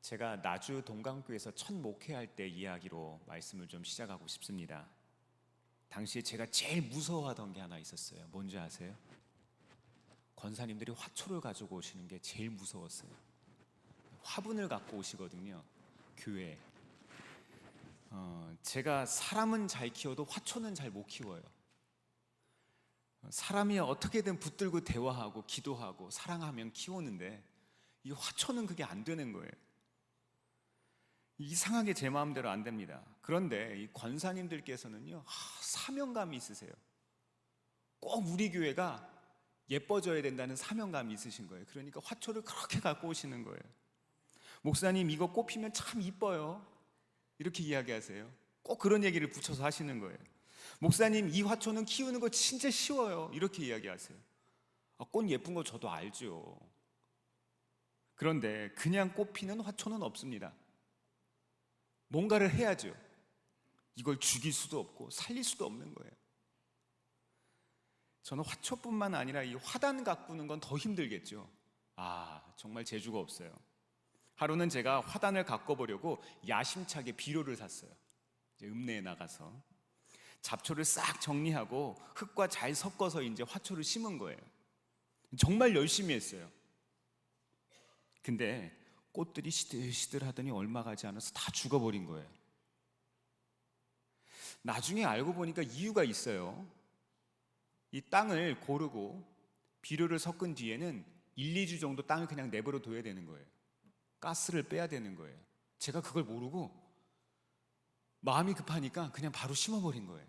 제가 나주 동강교에서 첫 목회할 때 이야기로 말씀을 좀 시작하고 싶습니다. 당시에 제가 제일 무서워하던 게 하나 있었어요. 뭔지 아세요? 권사님들이 화초를 가지고 오시는 게 제일 무서웠어요. 화분을 갖고 오시거든요, 교회에. 제가 사람은 잘 키워도 화초는 잘 못 키워요. 사람이 어떻게든 붙들고 대화하고 기도하고 사랑하면 키우는데 이 화초는 그게 안 되는 거예요. 이상하게 제 마음대로 안 됩니다. 그런데 이 권사님들께서는요, 사명감이 있으세요. 꼭 우리 교회가 예뻐져야 된다는 사명감이 있으신 거예요. 그러니까 화초를 그렇게 갖고 오시는 거예요. 목사님, 이거 꽃피면 참 이뻐요, 이렇게 이야기하세요. 꼭 그런 얘기를 붙여서 하시는 거예요. 목사님, 이 화초는 키우는 거 진짜 쉬워요, 이렇게 이야기하세요. 꽃 예쁜 거 저도 알죠. 그런데 그냥 꽃 피는 화초는 없습니다. 뭔가를 해야죠. 이걸 죽일 수도 없고 살릴 수도 없는 거예요. 저는 화초뿐만 아니라 이 화단 가꾸는 건 더 힘들겠죠. 정말 재주가 없어요. 하루는 제가 화단을 가꿔보려고 야심차게 비료를 샀어요. 이제 읍내에 나가서 잡초를 싹 정리하고 흙과 잘 섞어서 이제 화초를 심은 거예요. 정말 열심히 했어요. 근데 꽃들이 시들시들 하더니 얼마 가지 않아서 다 죽어버린 거예요. 나중에 알고 보니까 이유가 있어요. 이 땅을 고르고 비료를 섞은 뒤에는 1, 2주 정도 땅을 그냥 내버려 둬야 되는 거예요. 가스를 빼야 되는 거예요. 제가 그걸 모르고 마음이 급하니까 그냥 바로 심어버린 거예요.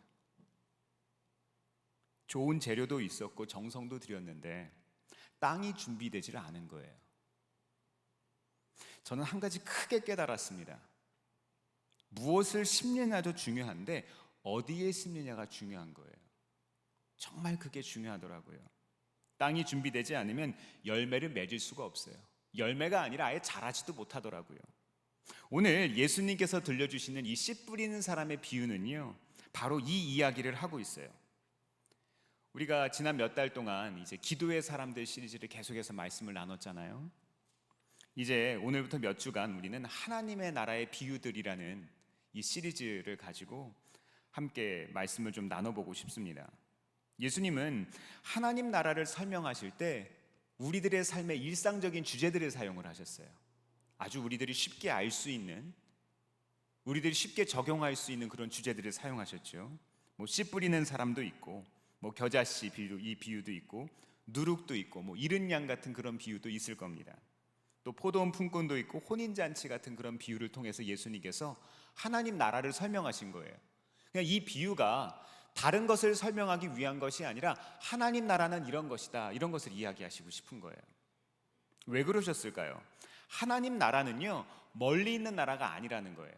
좋은 재료도 있었고 정성도 들였는데 땅이 준비되지를 않은 거예요. 저는 한 가지 크게 깨달았습니다. 무엇을 심느냐도 중요한데 어디에 심느냐가 중요한 거예요. 정말 그게 중요하더라고요. 땅이 준비되지 않으면 열매를 맺을 수가 없어요. 열매가 아니라 아예 자라지도 못하더라고요. 오늘 예수님께서 들려주시는 이 씨 뿌리는 사람의 비유는요, 바로 이 이야기를 하고 있어요. 우리가 지난 몇 달 동안 이제 기도의 사람들 시리즈를 계속해서 말씀을 나눴잖아요. 이제 오늘부터 몇 주간 우리는 하나님의 나라의 비유들이라는 이 시리즈를 가지고 함께 말씀을 좀 나눠보고 싶습니다. 예수님은 하나님 나라를 설명하실 때 우리들의 삶의 일상적인 주제들을 사용을 하셨어요. 아주 우리들이 쉽게 알 수 있는, 우리들이 쉽게 적용할 수 있는 그런 주제들을 사용하셨죠. 씨 뿌리는 사람도 있고, 겨자씨 비유, 이 비유도 있고, 누룩도 있고, 이른 양 같은 그런 비유도 있을 겁니다. 또 포도원 품꾼도 있고 혼인잔치 같은 그런 비유를 통해서 예수님께서 하나님 나라를 설명하신 거예요. 그냥 이 비유가 다른 것을 설명하기 위한 것이 아니라 하나님 나라는 이런 것이다, 이런 것을 이야기하시고 싶은 거예요. 왜 그러셨을까요? 하나님 나라는요, 멀리 있는 나라가 아니라는 거예요.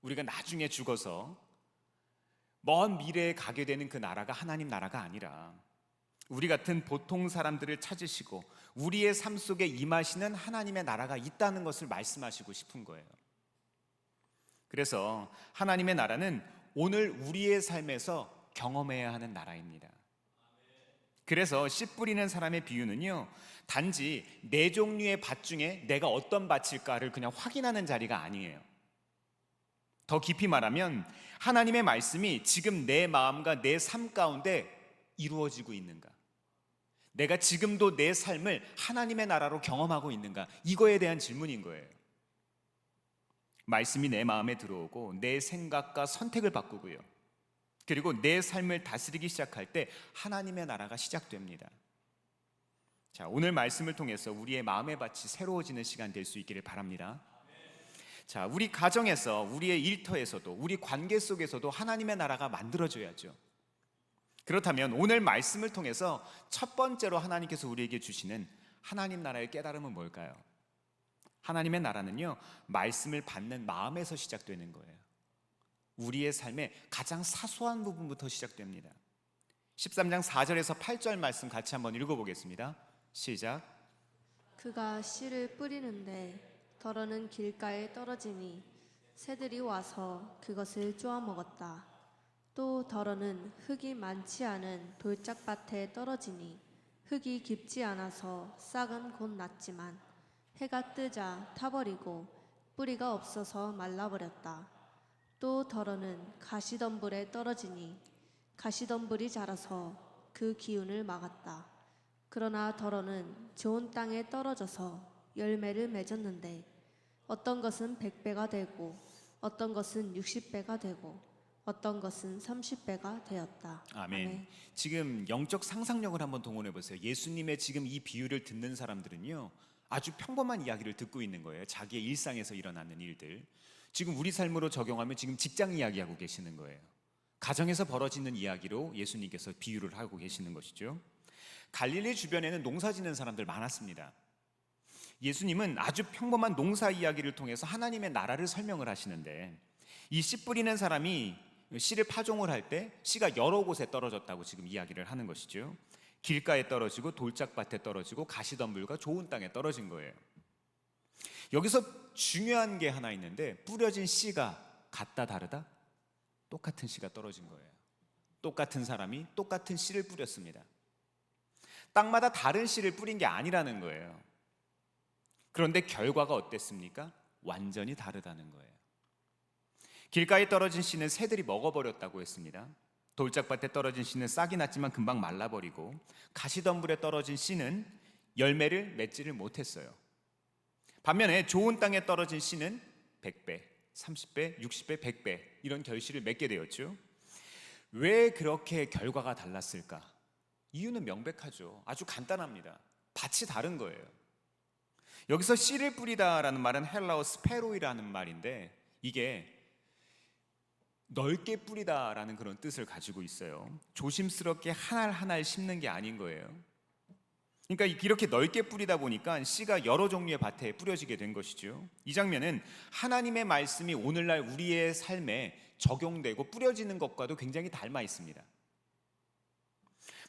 우리가 나중에 죽어서 먼 미래에 가게 되는 그 나라가 하나님 나라가 아니라 우리 같은 보통 사람들을 찾으시고 우리의 삶 속에 임하시는 하나님의 나라가 있다는 것을 말씀하시고 싶은 거예요. 그래서 하나님의 나라는 오늘 우리의 삶에서 경험해야 하는 나라입니다. 그래서 씨 뿌리는 사람의 비유는요, 단지 네 종류의 밭 중에 내가 어떤 밭일까를 그냥 확인하는 자리가 아니에요. 더 깊이 말하면 하나님의 말씀이 지금 내 마음과 내 삶 가운데 이루어지고 있는가, 내가 지금도 내 삶을 하나님의 나라로 경험하고 있는가, 이거에 대한 질문인 거예요. 말씀이 내 마음에 들어오고 내 생각과 선택을 바꾸고요, 그리고 내 삶을 다스리기 시작할 때 하나님의 나라가 시작됩니다. 자, 오늘 말씀을 통해서 우리의 마음의 밭이 새로워지는 시간 될 수 있기를 바랍니다. 자, 우리 가정에서, 우리의 일터에서도, 우리 관계 속에서도 하나님의 나라가 만들어져야죠. 그렇다면 오늘 말씀을 통해서 첫 번째로 하나님께서 우리에게 주시는 하나님 나라의 깨달음은 뭘까요? 하나님의 나라는요, 말씀을 받는 마음에서 시작되는 거예요. 우리의 삶의 가장 사소한 부분부터 시작됩니다. 13장 4절에서 8절 말씀 같이 한번 읽어보겠습니다. 시작. 그가 씨를 뿌리는데 덜어는 길가에 떨어지니 새들이 와서 그것을 쪼아 먹었다. 또 덜어는 흙이 많지 않은 돌짝밭에 떨어지니 흙이 깊지 않아서 싹은 곧 났지만 해가 뜨자 타버리고 뿌리가 없어서 말라버렸다. 또 더러는 가시덤불에 떨어지니 가시덤불이 자라서 그 기운을 막았다. 그러나 더러는 좋은 땅에 떨어져서 열매를 맺었는데 어떤 것은 100배가 되고 어떤 것은 60배가 되고 어떤 것은 30배가 되었다. 아멘. 지금 영적 상상력을 한번 동원해 보세요. 예수님의 지금 이 비유를 듣는 사람들은요, 아주 평범한 이야기를 듣고 있는 거예요. 자기의 일상에서 일어나는 일들. 지금 우리 삶으로 적용하면 지금 직장 이야기하고 계시는 거예요. 가정에서 벌어지는 이야기로 예수님께서 비유를 하고 계시는 것이죠. 갈릴리 주변에는 농사 짓는 사람들 많았습니다. 예수님은 아주 평범한 농사 이야기를 통해서 하나님의 나라를 설명을 하시는데, 이 씨 뿌리는 사람이 씨를 파종을 할 때 씨가 여러 곳에 떨어졌다고 지금 이야기를 하는 것이죠. 길가에 떨어지고 돌짝밭에 떨어지고 가시덤불과 좋은 땅에 떨어진 거예요. 여기서 중요한 게 하나 있는데, 뿌려진 씨가 같다 다르다? 똑같은 씨가 떨어진 거예요. 똑같은 사람이 똑같은 씨를 뿌렸습니다. 땅마다 다른 씨를 뿌린 게 아니라는 거예요. 그런데 결과가 어땠습니까? 완전히 다르다는 거예요. 길가에 떨어진 씨는 새들이 먹어버렸다고 했습니다. 돌짝밭에 떨어진 씨는 싹이 났지만 금방 말라버리고, 가시덤불에 떨어진 씨는 열매를 맺지를 못했어요. 반면에 좋은 땅에 떨어진 씨는 100배, 30배, 60배, 100배 이런 결실을 맺게 되었죠. 왜 그렇게 결과가 달랐을까? 이유는 명백하죠. 아주 간단합니다. 밭이 다른 거예요. 여기서 씨를 뿌리다라는 말은 헬라어 스페로이라는 말인데, 이게 넓게 뿌리다라는 그런 뜻을 가지고 있어요. 조심스럽게 한 알 한 알 심는 게 아닌 거예요. 그러니까 이렇게 넓게 뿌리다 보니까 씨가 여러 종류의 밭에 뿌려지게 된 것이죠. 이 장면은 하나님의 말씀이 오늘날 우리의 삶에 적용되고 뿌려지는 것과도 굉장히 닮아 있습니다.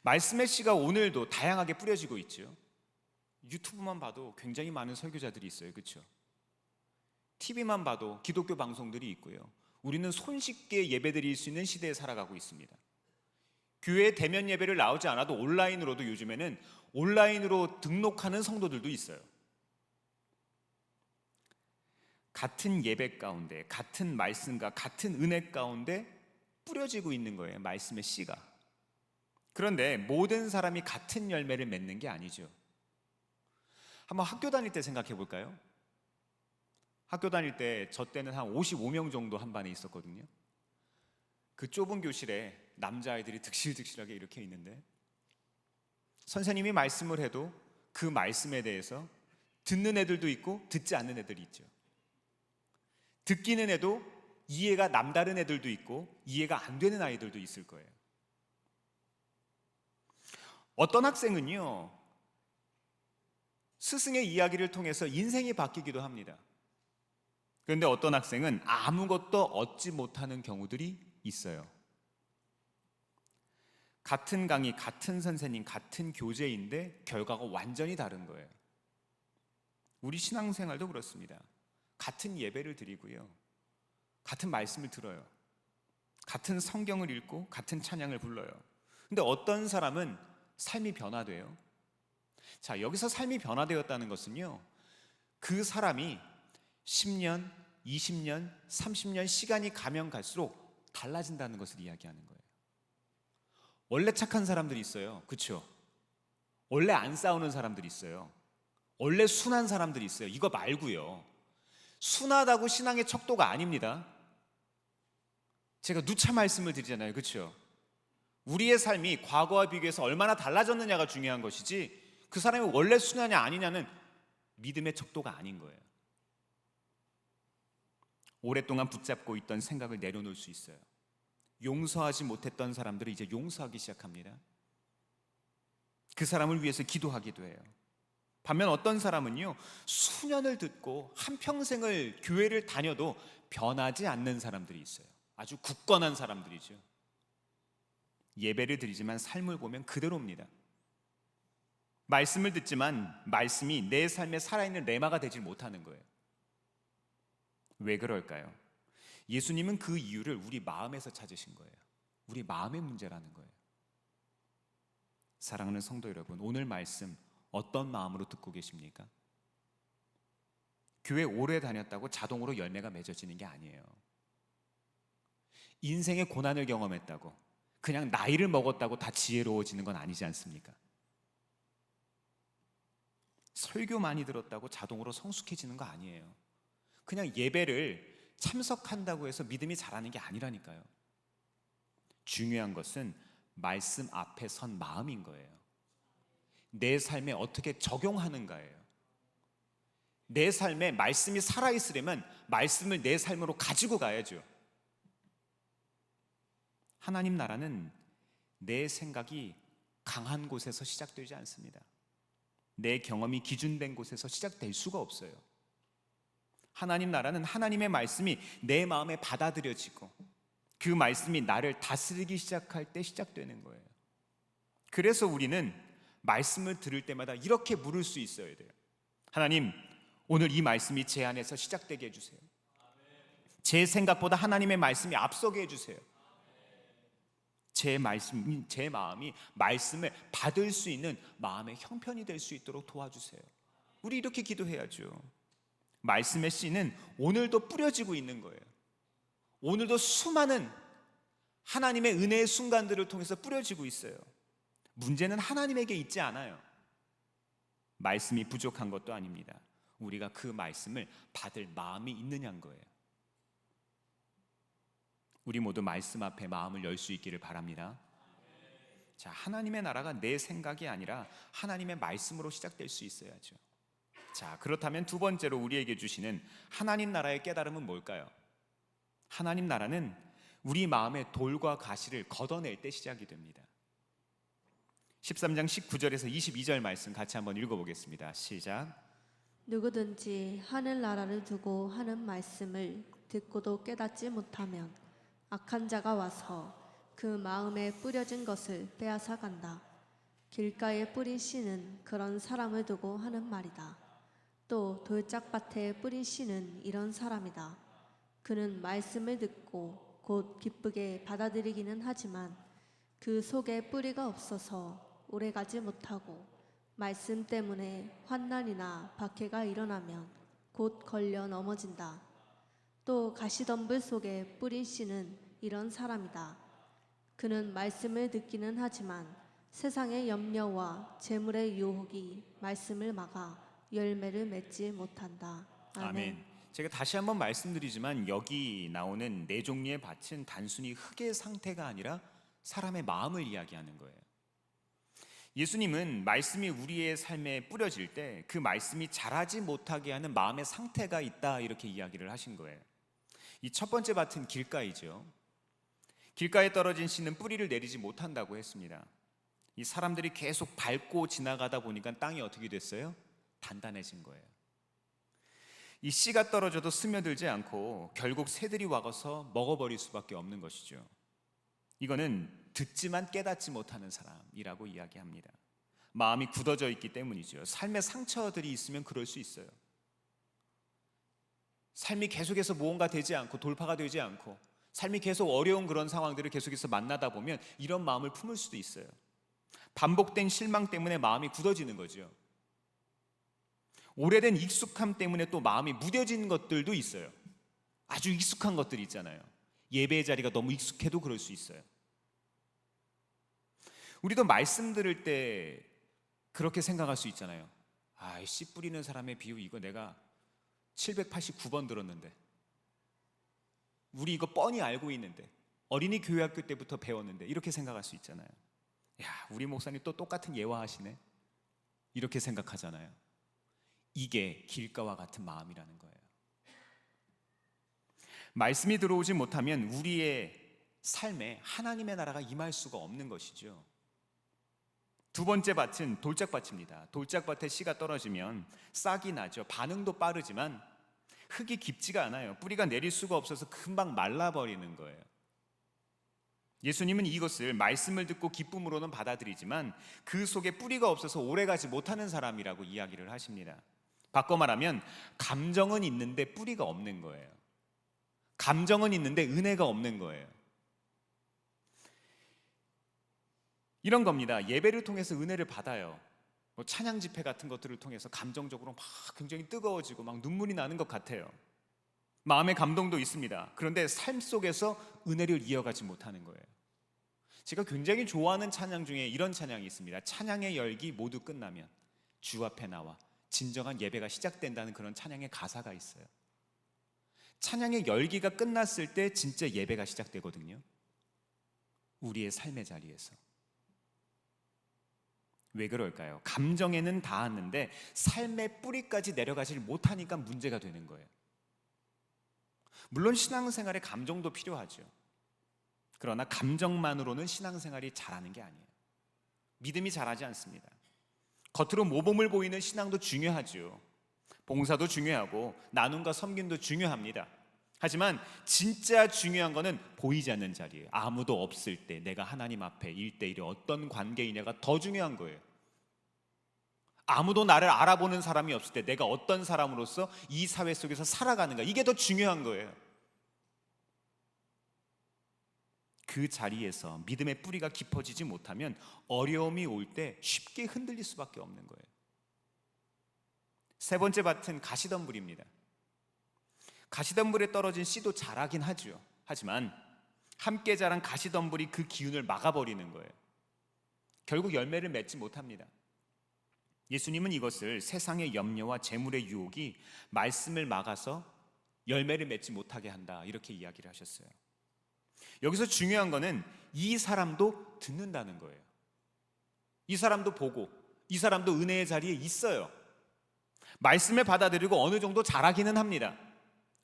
말씀의 씨가 오늘도 다양하게 뿌려지고 있죠. 유튜브만 봐도 굉장히 많은 설교자들이 있어요. 그렇죠? TV만 봐도 기독교 방송들이 있고요. 우리는 손쉽게 예배드릴 수 있는 시대에 살아가고 있습니다. 교회 대면 예배를 나오지 않아도 온라인으로도 요즘에는 온라인으로 등록하는 성도들도 있어요. 같은 예배 가운데, 같은 말씀과 같은 은혜 가운데 뿌려지고 있는 거예요. 말씀의 씨가. 그런데 모든 사람이 같은 열매를 맺는 게 아니죠. 한번 학교 다닐 때 생각해 볼까요? 학교 다닐 때 저 때는 한 55명 정도 한 반에 있었거든요. 그 좁은 교실에 남자아이들이 득실득실하게 이렇게 있는데, 선생님이 말씀을 해도 그 말씀에 대해서 듣는 애들도 있고 듣지 않는 애들이 있죠. 듣기는 해도 이해가 남다른 애들도 있고 이해가 안 되는 아이들도 있을 거예요. 어떤 학생은요, 스승의 이야기를 통해서 인생이 바뀌기도 합니다. 그런데 어떤 학생은 아무것도 얻지 못하는 경우들이 있어요. 같은 강의, 같은 선생님, 같은 교재인데 결과가 완전히 다른 거예요. 우리 신앙생활도 그렇습니다. 같은 예배를 드리고요, 같은 말씀을 들어요, 같은 성경을 읽고 같은 찬양을 불러요. 근데 어떤 사람은 삶이 변화돼요. 자, 여기서 삶이 변화되었다는 것은요, 그 사람이 10년, 20년, 30년 시간이 가면 갈수록 달라진다는 것을 이야기하는 거예요. 원래 착한 사람들이 있어요. 그렇죠? 원래 안 싸우는 사람들이 있어요. 원래 순한 사람들이 있어요. 이거 말고요, 순하다고 신앙의 척도가 아닙니다. 제가 누차 말씀을 드리잖아요. 그렇죠? 우리의 삶이 과거와 비교해서 얼마나 달라졌느냐가 중요한 것이지, 그 사람이 원래 순하냐 아니냐는 믿음의 척도가 아닌 거예요. 오랫동안 붙잡고 있던 생각을 내려놓을 수 있어요. 용서하지 못했던 사람들을 이제 용서하기 시작합니다. 그 사람을 위해서 기도하기도 해요. 반면 어떤 사람은요, 수년을 듣고 한평생을 교회를 다녀도 변하지 않는 사람들이 있어요. 아주 굳건한 사람들이죠. 예배를 드리지만 삶을 보면 그대로입니다. 말씀을 듣지만 말씀이 내 삶에 살아있는 레마가 되지 못하는 거예요. 왜 그럴까요? 예수님은 그 이유를 우리 마음에서 찾으신 거예요. 우리 마음의 문제라는 거예요. 사랑하는 성도 여러분, 오늘 말씀 어떤 마음으로 듣고 계십니까? 교회 오래 다녔다고 자동으로 열매가 맺어지는 게 아니에요. 인생의 고난을 경험했다고, 그냥 나이를 먹었다고 다 지혜로워지는 건 아니지 않습니까? 설교 많이 들었다고 자동으로 성숙해지는 거 아니에요. 그냥 예배를 참석한다고 해서 믿음이 자라는 게 아니라니까요. 중요한 것은 말씀 앞에 선 마음인 거예요. 내 삶에 어떻게 적용하는가예요. 내 삶에 말씀이 살아있으려면 말씀을 내 삶으로 가지고 가야죠. 하나님 나라는 내 생각이 강한 곳에서 시작되지 않습니다. 내 경험이 기준된 곳에서 시작될 수가 없어요. 하나님 나라는 하나님의 말씀이 내 마음에 받아들여지고 그 말씀이 나를 다스리기 시작할 때 시작되는 거예요. 그래서 우리는 말씀을 들을 때마다 이렇게 물을 수 있어야 돼요. 하나님, 오늘 이 말씀이 제 안에서 시작되게 해주세요. 제 생각보다 하나님의 말씀이 앞서게 해주세요. 제 마음이 말씀을 받을 수 있는 마음의 형편이 될 수 있도록 도와주세요. 우리 이렇게 기도해야죠. 말씀의 씨는 오늘도 뿌려지고 있는 거예요. 오늘도 수많은 하나님의 은혜의 순간들을 통해서 뿌려지고 있어요. 문제는 하나님에게 있지 않아요. 말씀이 부족한 것도 아닙니다. 우리가 그 말씀을 받을 마음이 있느냐는 거예요. 우리 모두 말씀 앞에 마음을 열 수 있기를 바랍니다. 자, 하나님의 나라가 내 생각이 아니라 하나님의 말씀으로 시작될 수 있어야죠. 자, 그렇다면 두 번째로 우리에게 주시는 하나님 나라의 깨달음은 뭘까요? 하나님 나라는 우리 마음의 돌과 가시를 걷어낼 때 시작이 됩니다. 13장 19절에서 22절 말씀 같이 한번 읽어보겠습니다. 시작. 누구든지 하늘 나라를 두고 하는 말씀을 듣고도 깨닫지 못하면 악한 자가 와서 그 마음에 뿌려진 것을 빼앗아 간다. 길가에 뿌린 씨는 그런 사람을 두고 하는 말이다. 또 돌짝밭에 뿌린 씨는 이런 사람이다. 그는 말씀을 듣고 곧 기쁘게 받아들이기는 하지만 그 속에 뿌리가 없어서 오래가지 못하고 말씀 때문에 환난이나 박해가 일어나면 곧 걸려 넘어진다. 또 가시덤불 속에 뿌린 씨는 이런 사람이다. 그는 말씀을 듣기는 하지만 세상의 염려와 재물의 유혹이 말씀을 막아 열매를 맺지 못한다. 아멘. 제가 다시 한번 말씀드리지만 여기 나오는 네 종류의 밭은 단순히 흙의 상태가 아니라 사람의 마음을 이야기하는 거예요. 예수님은 말씀이 우리의 삶에 뿌려질 때 그 말씀이 자라지 못하게 하는 마음의 상태가 있다 이렇게 이야기를 하신 거예요. 이 첫 번째 밭은 길가이죠. 길가에 떨어진 씨는 뿌리를 내리지 못한다고 했습니다. 이 사람들이 계속 밟고 지나가다 보니까 땅이 어떻게 됐어요? 단단해진 거예요. 이 씨가 떨어져도 스며들지 않고 결국 새들이 와서 먹어버릴 수밖에 없는 것이죠. 이거는 듣지만 깨닫지 못하는 사람이라고 이야기합니다. 마음이 굳어져 있기 때문이죠. 삶의 상처들이 있으면 그럴 수 있어요. 삶이 계속해서 무언가 되지 않고 돌파가 되지 않고 삶이 계속 어려운 그런 상황들을 계속해서 만나다 보면 이런 마음을 품을 수도 있어요. 반복된 실망 때문에 마음이 굳어지는 거죠. 오래된 익숙함 때문에 또 마음이 무뎌진 것들도 있어요. 아주 익숙한 것들이 있잖아요. 예배의 자리가 너무 익숙해도 그럴 수 있어요. 우리도 말씀 들을 때 그렇게 생각할 수 있잖아요. 아, 씨 뿌리는 사람의 비유 이거 내가 789번 들었는데, 우리 이거 뻔히 알고 있는데, 어린이 교회학교 때부터 배웠는데, 이렇게 생각할 수 있잖아요. 야, 우리 목사님 또 똑같은 예화하시네, 이렇게 생각하잖아요. 이게 길가와 같은 마음이라는 거예요. 말씀이 들어오지 못하면 우리의 삶에 하나님의 나라가 임할 수가 없는 것이죠. 두 번째 밭은 돌짝밭입니다. 돌짝밭에 씨가 떨어지면 싹이 나죠. 반응도 빠르지만 흙이 깊지가 않아요. 뿌리가 내릴 수가 없어서 금방 말라버리는 거예요. 예수님은 이것을 말씀을 듣고 기쁨으로는 받아들이지만 그 속에 뿌리가 없어서 오래가지 못하는 사람이라고 이야기를 하십니다. 바꿔 말하면 감정은 있는데 뿌리가 없는 거예요. 감정은 있는데 은혜가 없는 거예요. 이런 겁니다. 예배를 통해서 은혜를 받아요. 찬양 집회 같은 것들을 통해서 감정적으로 막 굉장히 뜨거워지고 막 눈물이 나는 것 같아요. 마음의 감동도 있습니다. 그런데 삶 속에서 은혜를 이어가지 못하는 거예요. 제가 굉장히 좋아하는 찬양 중에 이런 찬양이 있습니다. 찬양의 열기 모두 끝나면 주 앞에 나와 진정한 예배가 시작된다는 그런 찬양의 가사가 있어요. 찬양의 열기가 끝났을 때 진짜 예배가 시작되거든요. 우리의 삶의 자리에서. 왜 그럴까요? 감정에는 닿았는데 삶의 뿌리까지 내려가질 못하니까 문제가 되는 거예요. 물론 신앙생활에 감정도 필요하죠. 그러나 감정만으로는 신앙생활이 잘하는 게 아니에요. 믿음이 잘하지 않습니다. 겉으로 모범을 보이는 신앙도 중요하죠. 봉사도 중요하고 나눔과 섬김도 중요합니다. 하지만 진짜 중요한 거는 보이지 않는 자리예요. 아무도 없을 때 내가 하나님 앞에 1대1의 어떤 관계이냐가 더 중요한 거예요. 아무도 나를 알아보는 사람이 없을 때 내가 어떤 사람으로서 이 사회 속에서 살아가는가, 이게 더 중요한 거예요. 그 자리에서 믿음의 뿌리가 깊어지지 못하면 어려움이 올 때 쉽게 흔들릴 수밖에 없는 거예요. 세 번째 밭은 가시덤불입니다. 가시덤불에 떨어진 씨도 자라긴 하죠. 하지만 함께 자란 가시덤불이 그 기운을 막아버리는 거예요. 결국 열매를 맺지 못합니다. 예수님은 이것을 세상의 염려와 재물의 유혹이 말씀을 막아서 열매를 맺지 못하게 한다, 이렇게 이야기를 하셨어요. 여기서 중요한 거는 이 사람도 듣는다는 거예요. 이 사람도 보고 이 사람도 은혜의 자리에 있어요. 말씀을 받아들이고 어느 정도 자라기는 합니다.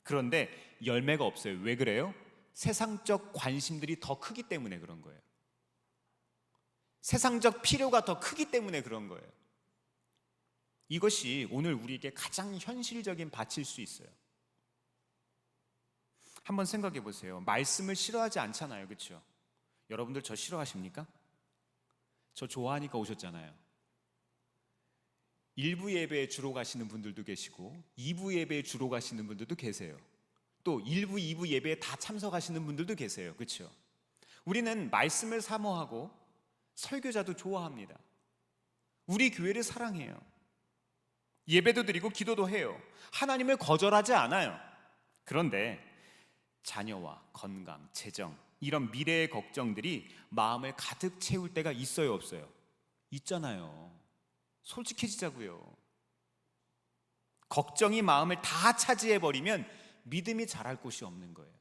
그런데 열매가 없어요. 왜 그래요? 세상적 관심들이 더 크기 때문에 그런 거예요. 세상적 필요가 더 크기 때문에 그런 거예요. 이것이 오늘 우리에게 가장 현실적인 밭일 수 있어요. 한번 생각해 보세요. 말씀을 싫어하지 않잖아요, 그렇죠? 여러분들 저 싫어하십니까? 저 좋아하니까 오셨잖아요. 1부 예배에 주로 가시는 분들도 계시고 2부 예배에 주로 가시는 분들도 계세요. 또 1부, 2부 예배에 다 참석하시는 분들도 계세요, 그렇죠? 우리는 말씀을 사모하고 설교자도 좋아합니다. 우리 교회를 사랑해요. 예배도 드리고 기도도 해요. 하나님을 거절하지 않아요. 그런데 자녀와 건강, 재정, 이런 미래의 걱정들이 마음을 가득 채울 때가 있어요, 없어요? 있잖아요. 솔직해지자고요. 걱정이 마음을 다 차지해버리면 믿음이 자랄 곳이 없는 거예요.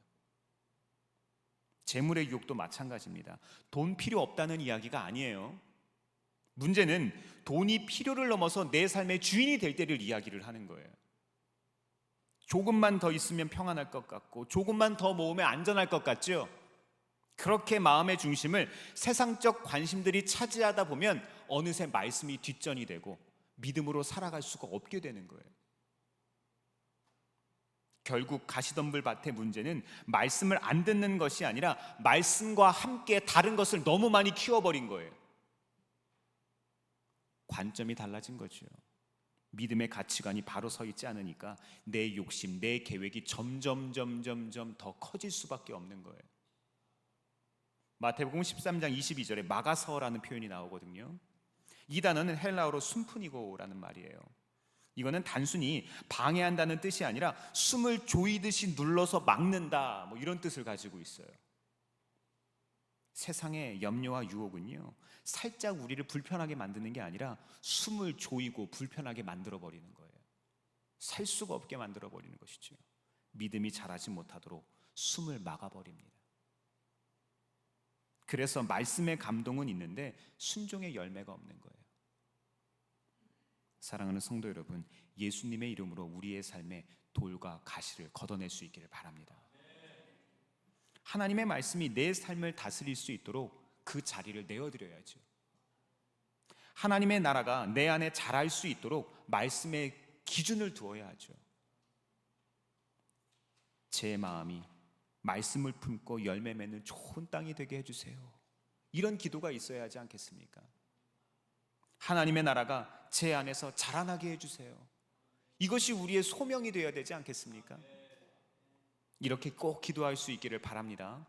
재물의 유혹도 마찬가지입니다. 돈 필요 없다는 이야기가 아니에요. 문제는 돈이 필요를 넘어서 내 삶의 주인이 될 때를 이야기를 하는 거예요. 조금만 더 있으면 평안할 것 같고 조금만 더 모으면 안전할 것 같죠? 그렇게 마음의 중심을 세상적 관심들이 차지하다 보면 어느새 말씀이 뒷전이 되고 믿음으로 살아갈 수가 없게 되는 거예요. 결국 가시덤불 밭의 문제는 말씀을 안 듣는 것이 아니라 말씀과 함께 다른 것을 너무 많이 키워버린 거예요. 관점이 달라진 거죠. 믿음의 가치관이 바로 서 있지 않으니까 내 욕심, 내 계획이 점점 더 커질 수밖에 없는 거예요. 마태복음 13장 22절에 마가서라는 표현이 나오거든요. 이 단어는 헬라어로 숨푸니고라는 말이에요. 이거는 단순히 방해한다는 뜻이 아니라 숨을 조이듯이 눌러서 막는다, 이런 뜻을 가지고 있어요. 세상의 염려와 유혹은요, 살짝 우리를 불편하게 만드는 게 아니라 숨을 조이고 불편하게 만들어버리는 거예요. 살 수가 없게 만들어버리는 것이죠. 믿음이 자라지 못하도록 숨을 막아버립니다. 그래서 말씀의 감동은 있는데 순종의 열매가 없는 거예요. 사랑하는 성도 여러분, 예수님의 이름으로 우리의 삶에 돌과 가시를 걷어낼 수 있기를 바랍니다. 하나님의 말씀이 내 삶을 다스릴 수 있도록 그 자리를 내어드려야죠. 하나님의 나라가 내 안에 자랄 수 있도록 말씀의 기준을 두어야 하죠. 제 마음이 말씀을 품고 열매 맺는 좋은 땅이 되게 해주세요. 이런 기도가 있어야 하지 않겠습니까? 하나님의 나라가 제 안에서 자라나게 해주세요. 이것이 우리의 소명이 되어야 되지 않겠습니까? 이렇게 꼭 기도할 수 있기를 바랍니다.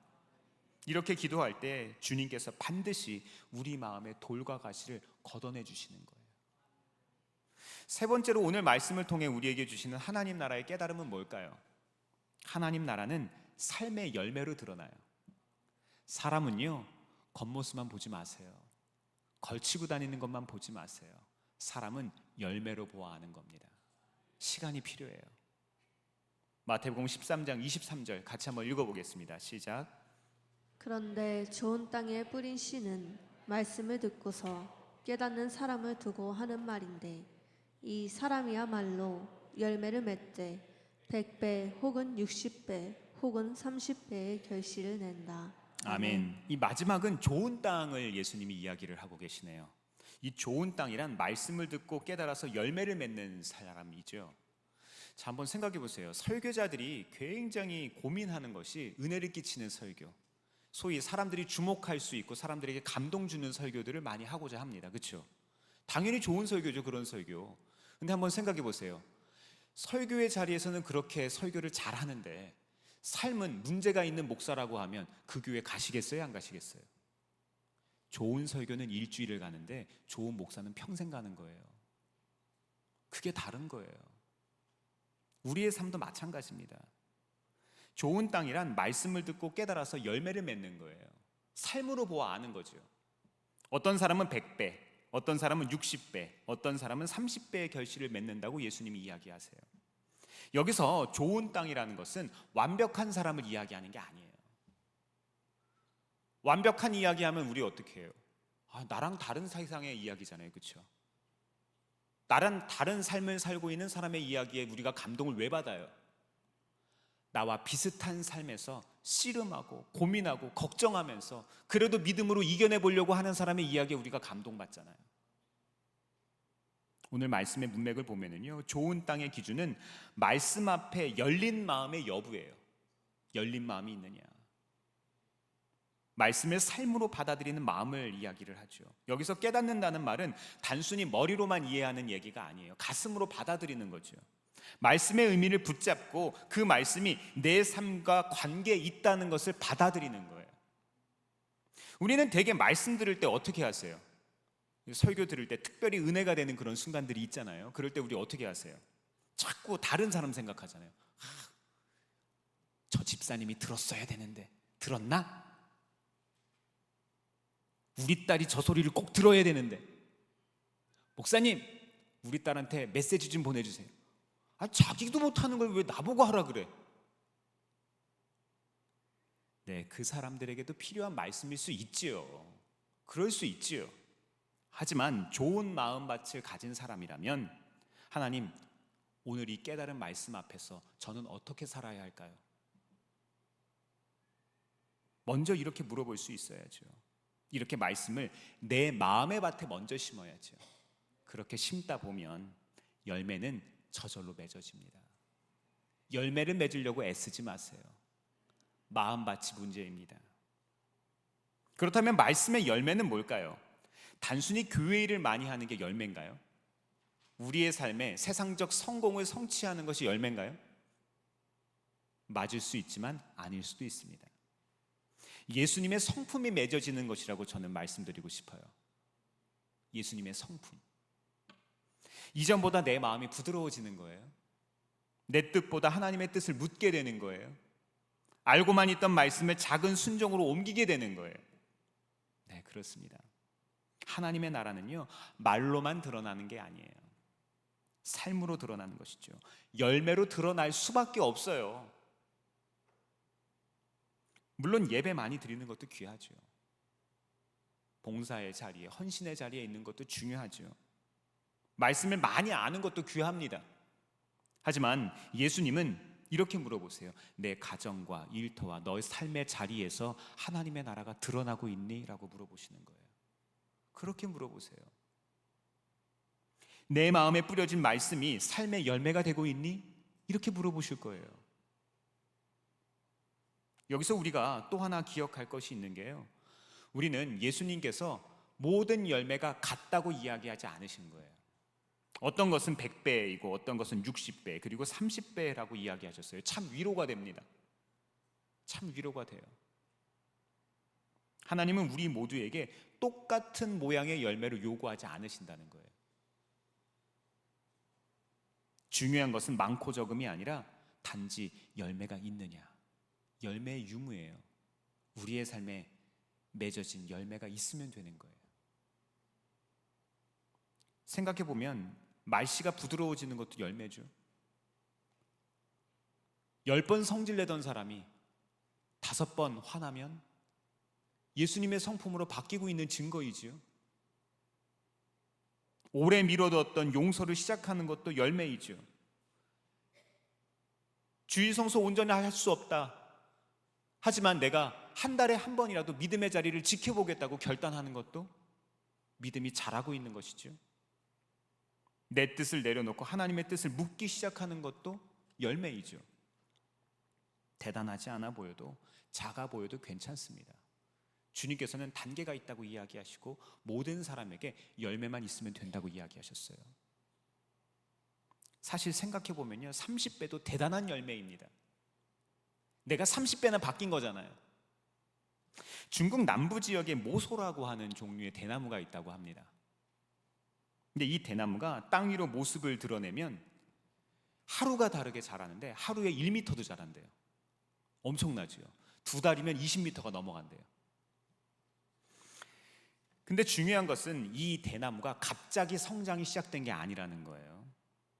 이렇게 기도할 때 주님께서 반드시 우리 마음의 돌과 가시를 걷어내 주시는 거예요. 세 번째로 오늘 말씀을 통해 우리에게 주시는 하나님 나라의 깨달음은 뭘까요? 하나님 나라는 삶의 열매로 드러나요. 사람은요, 겉모습만 보지 마세요. 걸치고 다니는 것만 보지 마세요. 사람은 열매로 보아하는 겁니다. 시간이 필요해요. 마태복음 13장 23절 같이 한번 읽어보겠습니다. 시작. 그런데 좋은 땅에 뿌린 씨는 말씀을 듣고서 깨닫는 사람을 두고 하는 말인데, 이 사람이야말로 열매를 맺되 100배 혹은 60배 혹은 30배의 결실을 낸다. 아멘. 이 마지막은 좋은 땅을 예수님이 이야기를 하고 계시네요. 이 좋은 땅이란 말씀을 듣고 깨달아서 열매를 맺는 사람이죠. 자, 한번 생각해 보세요. 설교자들이 굉장히 고민하는 것이 은혜를 끼치는 설교, 소위 사람들이 주목할 수 있고 사람들에게 감동 주는 설교들을 많이 하고자 합니다. 그렇죠? 당연히 좋은 설교죠, 그런 설교. 근데 한번 생각해 보세요. 설교의 자리에서는 그렇게 설교를 잘 하는데 삶은 문제가 있는 목사라고 하면 그 교회 가시겠어요, 안 가시겠어요? 좋은 설교는 일주일을 가는데 좋은 목사는 평생 가는 거예요. 그게 다른 거예요. 우리의 삶도 마찬가지입니다. 좋은 땅이란 말씀을 듣고 깨달아서 열매를 맺는 거예요. 삶으로 보아 아는 거죠. 어떤 사람은 100배, 어떤 사람은 60배, 어떤 사람은 30배의 결실을 맺는다고 예수님이 이야기하세요. 여기서 좋은 땅이라는 것은 완벽한 사람을 이야기하는 게 아니에요. 완벽한 이야기하면 우리 어떻게 해요? 나랑 다른 세상의 이야기잖아요, 그렇죠? 나랑 다른 삶을 살고 있는 사람의 이야기에 우리가 감동을 왜 받아요? 나와 비슷한 삶에서 씨름하고 고민하고 걱정하면서 그래도 믿음으로 이겨내 보려고 하는 사람의 이야기에 우리가 감동받잖아요. 오늘 말씀의 문맥을 보면은요, 좋은 땅의 기준은 말씀 앞에 열린 마음의 여부예요. 열린 마음이 있느냐, 말씀을 삶으로 받아들이는 마음을 이야기를 하죠. 여기서 깨닫는다는 말은 단순히 머리로만 이해하는 얘기가 아니에요. 가슴으로 받아들이는 거죠. 말씀의 의미를 붙잡고 그 말씀이 내 삶과 관계에 있다는 것을 받아들이는 거예요. 우리는 되게 말씀 들을 때 어떻게 하세요? 설교 들을 때 특별히 은혜가 되는 그런 순간들이 있잖아요. 그럴 때 우리 어떻게 하세요? 자꾸 다른 사람 생각하잖아요. 저 집사님이 들었어야 되는데 들었나? 우리 딸이 저 소리를 꼭 들어야 되는데, 목사님 우리 딸한테 메시지 좀 보내주세요. 자기도 못하는 걸 왜 나보고 하라 그래? 네, 그 사람들에게도 필요한 말씀일 수 있지요. 그럴 수 있지요. 하지만 좋은 마음밭을 가진 사람이라면 하나님, 오늘 이 깨달은 말씀 앞에서 저는 어떻게 살아야 할까요? 먼저 이렇게 물어볼 수 있어야죠. 이렇게 말씀을 내 마음의 밭에 먼저 심어야죠. 그렇게 심다 보면 열매는 저절로 맺어집니다. 열매를 맺으려고 애쓰지 마세요. 마음밭이 문제입니다. 그렇다면 말씀의 열매는 뭘까요? 단순히 교회 일을 많이 하는 게 열매인가요? 우리의 삶에 세상적 성공을 성취하는 것이 열매인가요? 맞을 수 있지만 아닐 수도 있습니다. 예수님의 성품이 맺어지는 것이라고 저는 말씀드리고 싶어요. 예수님의 성품. 이전보다 내 마음이 부드러워지는 거예요. 내 뜻보다 하나님의 뜻을 묻게 되는 거예요. 알고만 있던 말씀을 작은 순종으로 옮기게 되는 거예요. 네, 그렇습니다. 하나님의 나라는요, 말로만 드러나는 게 아니에요. 삶으로 드러나는 것이죠. 열매로 드러날 수밖에 없어요. 물론 예배 많이 드리는 것도 귀하죠. 봉사의 자리에, 헌신의 자리에 있는 것도 중요하죠. 말씀을 많이 아는 것도 귀합니다. 하지만 예수님은 이렇게 물어보세요. 내 가정과 일터와 너의 삶의 자리에서 하나님의 나라가 드러나고 있니? 라고 물어보시는 거예요. 그렇게 물어보세요. 내 마음에 뿌려진 말씀이 삶의 열매가 되고 있니? 이렇게 물어보실 거예요. 여기서 우리가 또 하나 기억할 것이 있는 게요, 우리는 예수님께서 모든 열매가 같다고 이야기하지 않으신 거예요. 어떤 것은 100배이고 어떤 것은 60배 그리고 30배라고 이야기하셨어요. 참 위로가 됩니다. 참 위로가 돼요. 하나님은 우리 모두에게 똑같은 모양의 열매를 요구하지 않으신다는 거예요. 중요한 것은 많고 적음이 아니라 단지 열매가 있느냐, 열매의 유무예요. 우리의 삶에 맺어진 열매가 있으면 되는 거예요. 생각해보면 말씨가 부드러워지는 것도 열매죠. 10번 성질내던 사람이 5번 화나면 예수님의 성품으로 바뀌고 있는 증거이지요. 오래 미뤄뒀던 용서를 시작하는 것도 열매이죠. 주일 성소 온전히 할 수 없다. 하지만 내가 한 달에 한 번이라도 믿음의 자리를 지켜보겠다고 결단하는 것도 믿음이 자라고 있는 것이죠. 내 뜻을 내려놓고 하나님의 뜻을 묻기 시작하는 것도 열매이죠. 대단하지 않아 보여도, 작아 보여도 괜찮습니다. 주님께서는 단계가 있다고 이야기하시고 모든 사람에게 열매만 있으면 된다고 이야기하셨어요. 사실 생각해보면요, 30배도 대단한 열매입니다. 내가 30배나 바뀐 거잖아요. 중국 남부 지역에 모소라고 하는 종류의 대나무가 있다고 합니다. 근데 이 대나무가 땅 위로 모습을 드러내면 하루가 다르게 자라는데 하루에 1m도 자란대요. 엄청나죠. 2달이면 20m가 넘어간대요. 근데 중요한 것은 이 대나무가 갑자기 성장이 시작된 게 아니라는 거예요.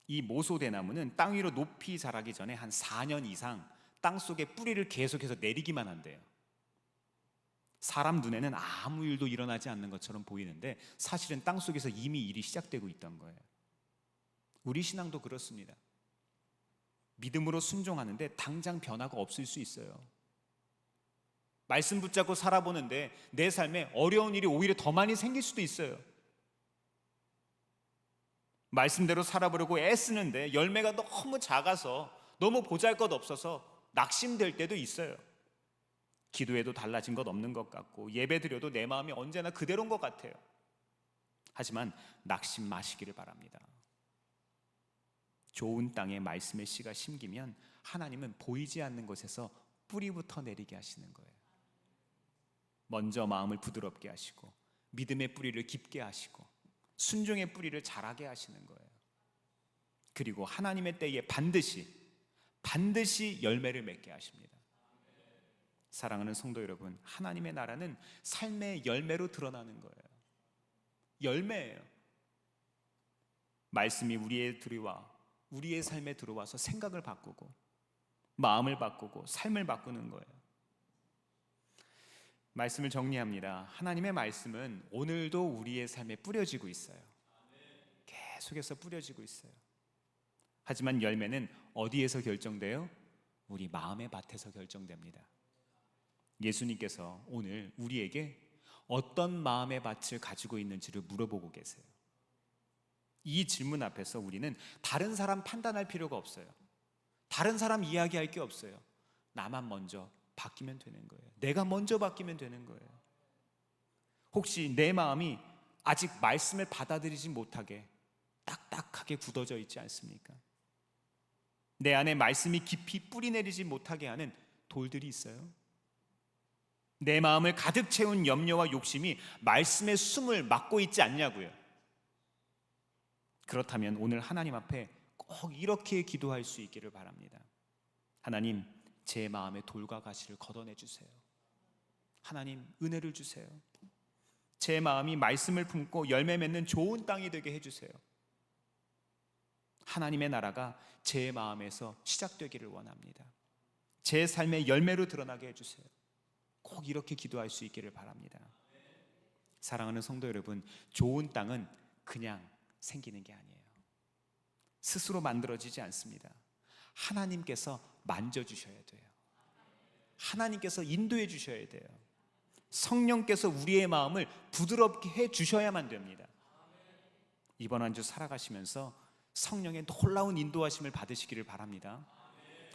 이 모소 대나무는 땅 위로 높이 자라기 전에 한 4년 이상 땅 속에 뿌리를 계속해서 내리기만 한대요. 사람 눈에는 아무 일도 일어나지 않는 것처럼 보이는데 사실은 땅 속에서 이미 일이 시작되고 있던 거예요. 우리 신앙도 그렇습니다. 믿음으로 순종하는데 당장 변화가 없을 수 있어요. 말씀 붙잡고 살아보는데 내 삶에 어려운 일이 오히려 더 많이 생길 수도 있어요. 말씀대로 살아보려고 애쓰는데 열매가 너무 작아서, 너무 보잘것없어서 낙심될 때도 있어요. 기도해도 달라진 것 없는 것 같고 예배 드려도 내 마음이 언제나 그대로인 것 같아요. 하지만 낙심 마시기를 바랍니다. 좋은 땅에 말씀의 씨가 심기면 하나님은 보이지 않는 곳에서 뿌리부터 내리게 하시는 거예요. 먼저 마음을 부드럽게 하시고 믿음의 뿌리를 깊게 하시고 순종의 뿌리를 자라게 하시는 거예요. 그리고 하나님의 때에 반드시 열매를 맺게 하십니다. 사랑하는 성도 여러분, 하나님의 나라는 삶의 열매로 드러나는 거예요. 열매예요. 말씀이 우리의 삶에 들어와서 생각을 바꾸고 마음을 바꾸고 삶을 바꾸는 거예요. 말씀을 정리합니다. 하나님의 말씀은 오늘도 우리의 삶에 뿌려지고 있어요. 계속해서 뿌려지고 있어요. 하지만 열매는 어디에서 결정돼요? 우리 마음의 밭에서 결정됩니다. 예수님께서 오늘 우리에게 어떤 마음의 밭을 가지고 있는지를 물어보고 계세요. 이 질문 앞에서 우리는 다른 사람 판단할 필요가 없어요. 다른 사람 이야기할 게 없어요. 나만 먼저 바뀌면 되는 거예요. 내가 먼저 바뀌면 되는 거예요. 혹시 내 마음이 아직 말씀을 받아들이지 못하게 딱딱하게 굳어져 있지 않습니까? 내 안에 말씀이 깊이 뿌리내리지 못하게 하는 돌들이 있어요. 내 마음을 가득 채운 염려와 욕심이 말씀의 숨을 막고 있지 않냐고요. 그렇다면 오늘 하나님 앞에 꼭 이렇게 기도할 수 있기를 바랍니다. 하나님, 제 마음의 돌과 가시를 걷어내 주세요. 하나님, 은혜를 주세요. 제 마음이 말씀을 품고 열매 맺는 좋은 땅이 되게 해주세요. 하나님의 나라가 제 마음에서 시작되기를 원합니다. 제 삶의 열매로 드러나게 해주세요. 꼭 이렇게 기도할 수 있기를 바랍니다. 사랑하는 성도 여러분, 좋은 땅은 그냥 생기는 게 아니에요. 스스로 만들어지지 않습니다. 하나님께서 만져주셔야 돼요. 하나님께서 인도해 주셔야 돼요. 성령께서 우리의 마음을 부드럽게 해 주셔야만 됩니다. 이번 한 주 살아가시면서 성령의 놀라운 인도하심을 받으시기를 바랍니다.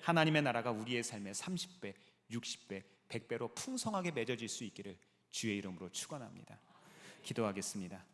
하나님의 나라가 우리의 삶에 30배, 60배, 100배로 풍성하게 맺어질 수 있기를 주의 이름으로 축원합니다. 기도하겠습니다.